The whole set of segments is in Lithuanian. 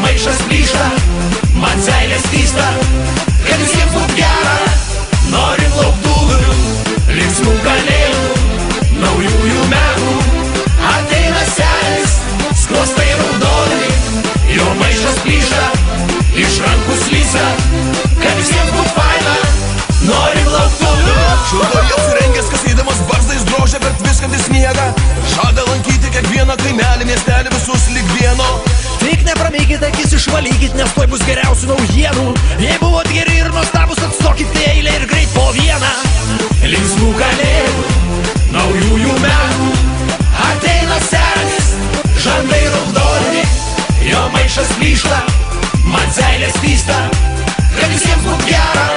Maišas plyšta, man seilės vysta, kad visiems būt gera. Norim lauktuvių, linksmų kalėdų, naujųjų metų. Ateina senis, skruostai raudoni, jo maišas plyšta, iš rankų slysta, kad visiems būt faina. Norim lauktuvių. Šiltai apsirengęs, kasydamas barzdais drožia per tviskantį sniegą. Žada lankyti kiekvieną kaimelį, miestelį, visus lyg vieno. Tik nepramykit akis, išvalykit, nes tuoj bus geriausių naujienų. Jei buvot geri ir nuostabus, atstokit eilę ir greit po vieną. Linksmų kalėdų, naujųjų metų. Ateina senis, žandai raudoni, jo maišas plyšta, man seilės vysta, kad visiems būt gera.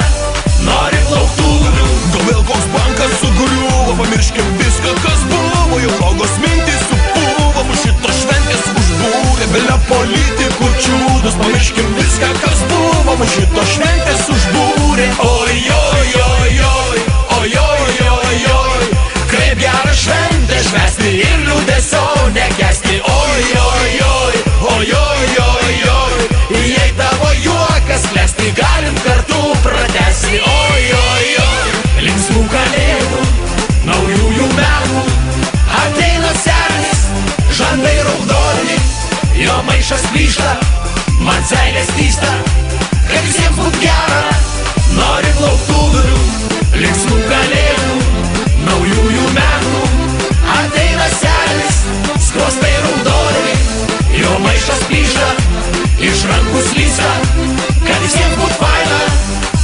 Norim lauktuvių. Gal vėl koks bankas sugriuvo, pamirškim viską, kas buvo. Jau blogos mintys supuvo, mus šitos šventės užbūrė. Belia politikų čiūdus, pamirškim viską, kas buvo. Mus šitos šventės užbūrė. Oi, oi, oi, oi, oi, oi, oi, oi. Kaip gera šventė švęsti ir liūdesio nekęsti. Oi, oi, oi, oi, oi, oi, oi. Jei tavo juokas klesti, galim kartu pratęsti. Oi, oi, oi. Linksmų kalėdų, naujųjų metų. Ateina senis, žandai raudoni, jo maišas plyšta, man seilės vysta, kad visiems būt gera. Norim lauktuvių, linksmų kalėdų, naujųjų metų. Ateina senis, skruostai raudoni, jo maišas plyšta, iš rankų slysta, kad visiems būt faina.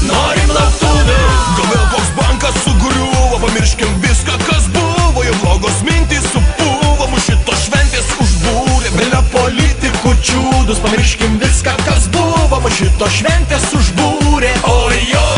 Norim lauktuvių. Gal vėl koks bankas sugriuvo, pamirškim viską, kas buvo. Jau blogos mintys supuvo, mus šitos šventės užbūrė. Belia politikų čiūdus, pamirškim viską, kas buvo. Mus šitos šventės užbūrė. Oi, oi.